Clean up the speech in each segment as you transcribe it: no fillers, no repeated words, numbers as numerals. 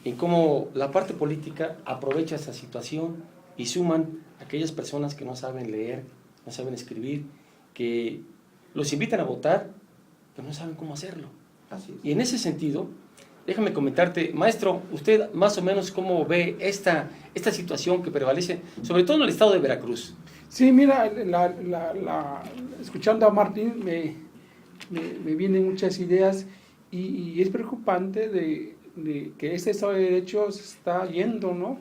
en cómo la parte política aprovecha esta situación y suman a aquellas personas que no saben leer, no saben escribir, que los invitan a votar, pero no saben cómo hacerlo. Así es. Y en ese sentido, déjame comentarte, maestro, usted más o menos cómo ve esta situación que prevalece, sobre todo en el estado de Veracruz. Sí, mira, escuchando a Martín me vienen muchas ideas y es preocupante de que este Estado de Derecho se está yendo, ¿no?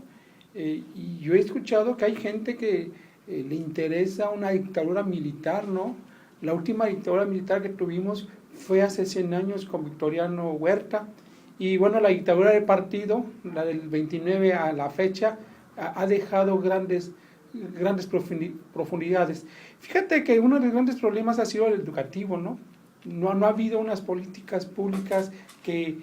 Y yo he escuchado que hay gente que le interesa una dictadura militar, ¿no? La última dictadura militar que tuvimos fue hace 100 años con Victoriano Huerta, y bueno, la dictadura del partido, la del 29 a la fecha, ha dejado grandes profundidades. Fíjate que uno de los grandes problemas ha sido el educativo, ¿no? No ha habido unas políticas públicas que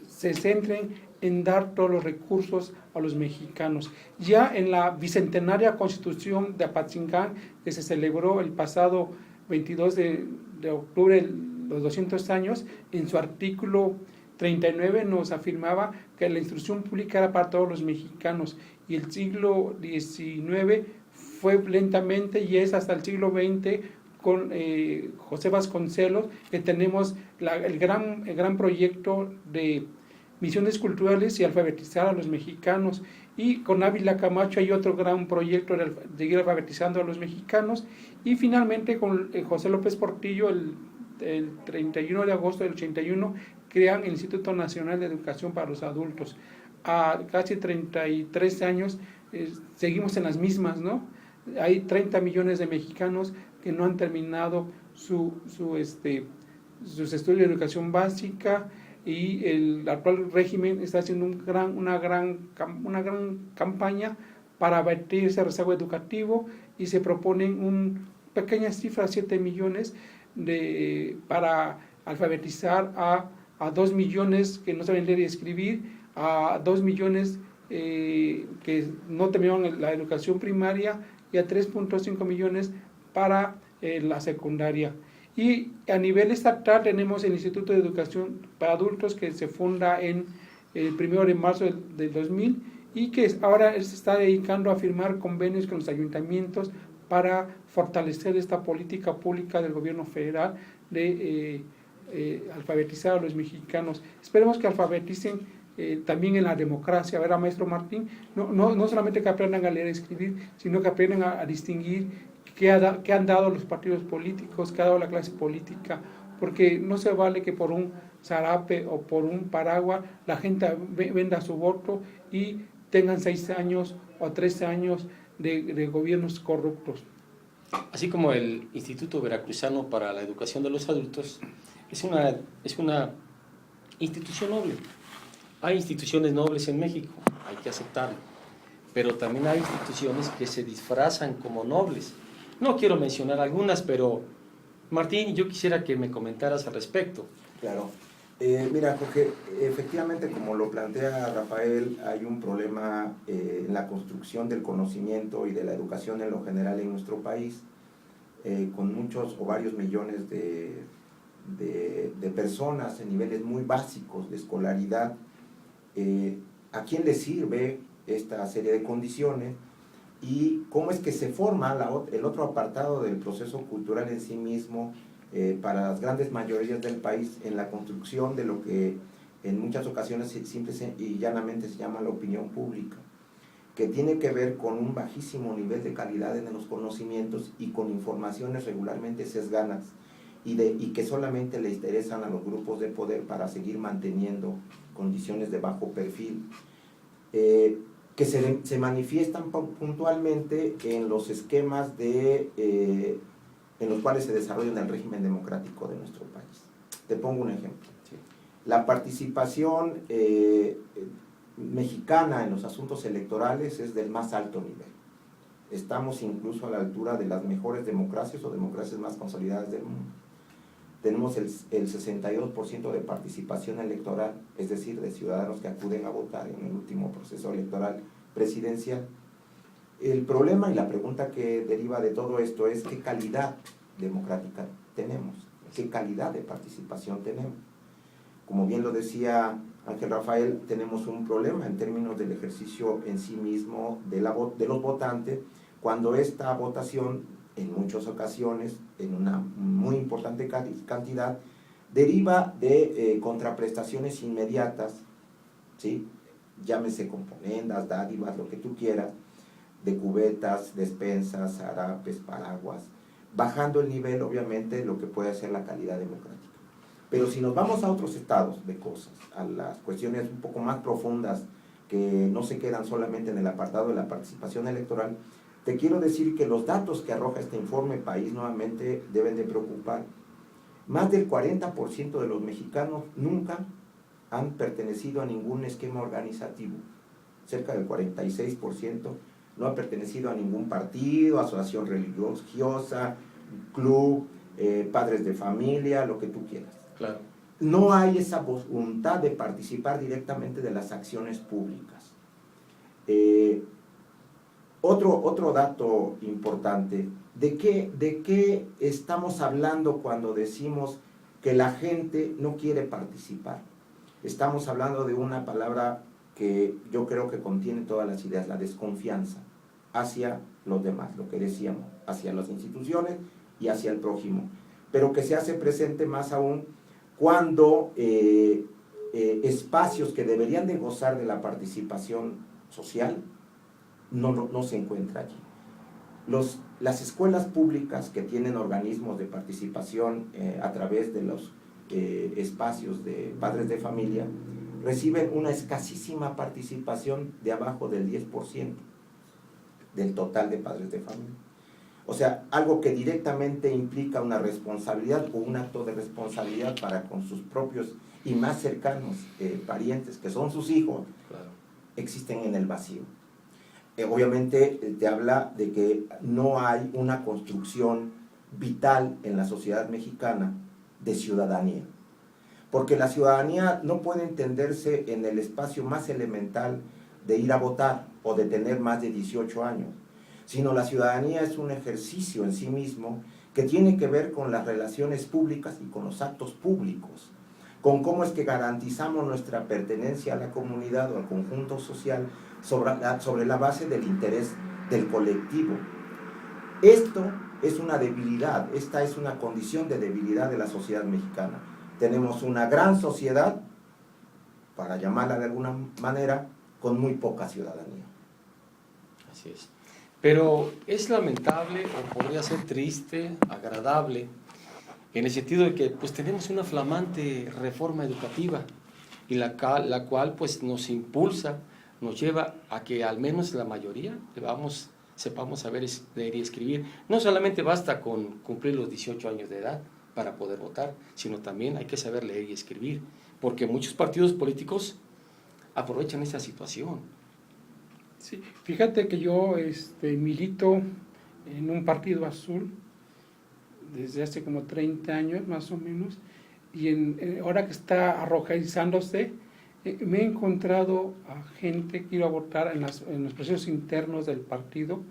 se centren en dar todos los recursos a los mexicanos. Ya en la bicentenaria Constitución de Apatzingán, que se celebró el pasado 22 de octubre, los 200 años, en su artículo 39 nos afirmaba que la instrucción pública era para todos los mexicanos, y el siglo XIX fue lentamente, y es hasta el siglo XX con José Vasconcelos, que tenemos el gran proyecto de misiones culturales y alfabetizar a los mexicanos, y con Ávila Camacho hay otro gran proyecto de seguir alfabetizando a los mexicanos, y finalmente con José López Portillo el 31 de agosto del 81 crean el Instituto Nacional de Educación para los Adultos. A casi 33 años seguimos en las mismas, ¿no? Hay 30 millones de mexicanos que no han terminado sus estudios de educación básica, y el actual régimen está haciendo una gran campaña para abatir ese rezago educativo, y se proponen una pequeña cifra, 7 millones, para alfabetizar a 2 millones que no saben leer y escribir, a 2 millones que no terminaron la educación primaria, y a 3.5 millones para la secundaria. Y a nivel estatal tenemos el Instituto de Educación para Adultos, que se funda el 1 de marzo del 2000, y que ahora se está dedicando a firmar convenios con los ayuntamientos para fortalecer esta política pública del gobierno federal de alfabetizar a los mexicanos. Esperemos que alfabeticen también en la democracia, ¿verdad, maestro Martín? No solamente que aprendan a leer y escribir, sino que aprendan a distinguir qué han dado los partidos políticos, qué ha dado la clase política, porque no se vale que por un zarape o por un paraguas la gente venda su voto y tengan 6 años o 13 años de gobiernos corruptos. Así como el Instituto Veracruzano para la Educación de los Adultos es una institución noble. Hay instituciones nobles en México, hay que aceptarlo, pero también hay instituciones que se disfrazan como nobles. No quiero mencionar algunas, pero Martín, yo quisiera que me comentaras al respecto. Claro. Mira, Jorge, efectivamente, como lo plantea Rafael, hay un problema en la construcción del conocimiento y de la educación en lo general en nuestro país, con muchos o varios millones de personas en niveles muy básicos de escolaridad. ¿A quién le sirve esta serie de condiciones? Y cómo es que se forma el otro apartado del proceso cultural en sí mismo, para las grandes mayorías del país, en la construcción de lo que en muchas ocasiones simple y llanamente se llama la opinión pública, que tiene que ver con un bajísimo nivel de calidad en los conocimientos y con informaciones regularmente sesgadas, y que solamente le interesan a los grupos de poder para seguir manteniendo condiciones de bajo perfil, que se manifiestan puntualmente en los esquemas en los cuales se desarrolla el régimen democrático de nuestro país. Te pongo un ejemplo. Sí. La participación mexicana en los asuntos electorales es del más alto nivel. Estamos incluso a la altura de las mejores democracias o democracias más consolidadas del mundo. Tenemos el 62% de participación electoral, es decir, de ciudadanos que acuden a votar en el último proceso electoral presidencial. El problema y la pregunta que deriva de todo esto es qué calidad democrática tenemos, qué calidad de participación tenemos. Como bien lo decía Ángel Rafael, tenemos un problema en términos del ejercicio en sí mismo de los votantes, cuando esta votación, en muchas ocasiones, en una muy importante cantidad, deriva de contraprestaciones inmediatas, ¿sí? Llámese componendas, dádivas, lo que tú quieras, de cubetas, despensas, harapes, paraguas, bajando el nivel, obviamente, de lo que puede ser la calidad democrática. Pero si nos vamos a otros estados de cosas, a las cuestiones un poco más profundas, que no se quedan solamente en el apartado de la participación electoral, te quiero decir que los datos que arroja este informe país nuevamente deben de preocupar. Más del 40% de los mexicanos nunca han pertenecido a ningún esquema organizativo. Cerca del 46% no ha pertenecido a ningún partido, asociación religiosa, club, padres de familia, lo que tú quieras. Claro. No hay esa voluntad de participar directamente de las acciones públicas. Otro dato importante, ¿de qué estamos hablando cuando decimos que la gente no quiere participar? Estamos hablando de una palabra que yo creo que contiene todas las ideas, la desconfianza hacia los demás, lo que decíamos, hacia las instituciones y hacia el prójimo, pero que se hace presente más aún cuando espacios que deberían de gozar de la participación social no se encuentra allí. Las escuelas públicas que tienen organismos de participación a través de los espacios de padres de familia reciben una escasísima participación de abajo del 10% del total de padres de familia. O sea, algo que directamente implica una responsabilidad o un acto de responsabilidad para con sus propios y más cercanos parientes, que son sus hijos, Claro. existen en el vacío. Obviamente te habla de que no hay una construcción vital en la sociedad mexicana de ciudadanía, porque la ciudadanía no puede entenderse en el espacio más elemental de ir a votar o de tener más de 18 años, sino la ciudadanía es un ejercicio en sí mismo que tiene que ver con las relaciones públicas y con los actos públicos, con cómo es que garantizamos nuestra pertenencia a la comunidad o al conjunto social sobre la base del interés del colectivo. Esto es una debilidad, esta es una condición de debilidad de la sociedad mexicana. Tenemos una gran sociedad, para llamarla de alguna manera, con muy poca ciudadanía. Así es. Pero es lamentable, o podría ser triste, agradable, en el sentido de que pues tenemos una flamante reforma educativa y la cual pues nos impulsa, nos lleva a que al menos la mayoría sepamos saber leer y escribir. No solamente basta con cumplir los 18 años de edad para poder votar, sino también hay que saber leer y escribir, porque muchos partidos políticos aprovechan esa situación. Sí, fíjate que yo milito en un partido azul desde hace como 30 años más o menos, y ahora que está arrojadizándose, me he encontrado a gente que iba a votar en los procesos internos del partido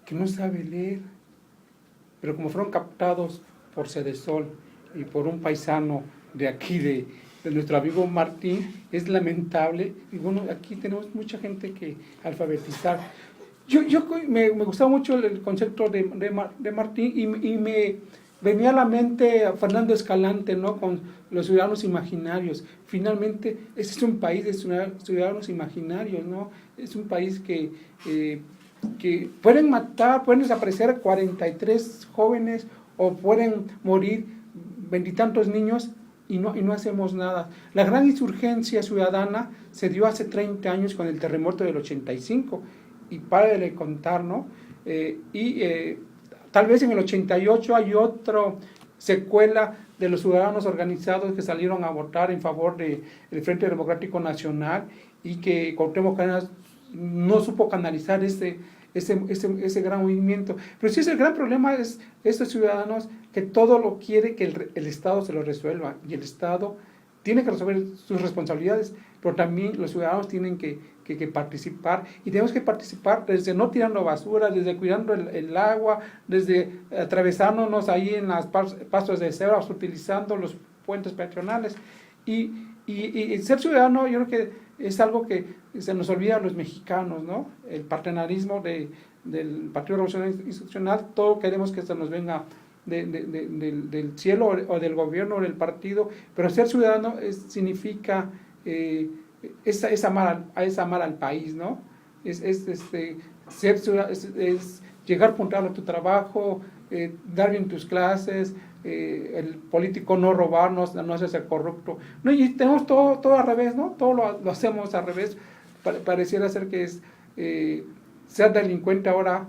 que no sabe leer, pero como fueron captados por Cedesol y por un paisano de aquí de nuestro amigo Martín, es lamentable. Y bueno, aquí tenemos mucha gente que alfabetizar. Me gustaba mucho el concepto de Martín y me venía a la mente a Fernando Escalante, ¿no? Con los ciudadanos imaginarios. Finalmente, este es un país de ciudadanos imaginarios, ¿no? Es un país que pueden matar, pueden desaparecer 43 jóvenes o pueden morir veintitantos niños y no hacemos nada. La gran insurgencia ciudadana se dio hace 30 años con el terremoto del 85 y para de contar, ¿no? Tal vez en el 88 hay otra secuela de los ciudadanos organizados que salieron a votar en favor del Frente Democrático Nacional y que Cuauhtémoc Cárdenas no supo canalizar ese gran movimiento. Pero sí, el gran problema es estos ciudadanos que todo lo quiere que el Estado se lo resuelva, y el Estado tiene que resolver sus responsabilidades, pero también los ciudadanos tienen que participar, y tenemos que participar desde no tirando basura, desde cuidando el agua, desde atravesándonos ahí en las pastos de cebra, utilizando los puentes peatonales, y Y ser ciudadano, yo creo que es algo que se nos olvida a los mexicanos, ¿no? El paternalismo del Partido Revolucionario Institucional, todo queremos que se nos venga del cielo o del gobierno o del partido, pero ser ciudadano significa es amar al país, ¿no? Ser ciudadano es llegar puntual a tu trabajo, dar bien tus clases, el político no robarnos, no hacerse corrupto. No, y tenemos todo al revés, ¿no? Todo lo hacemos al revés. Pareciera ser que es ser delincuente ahora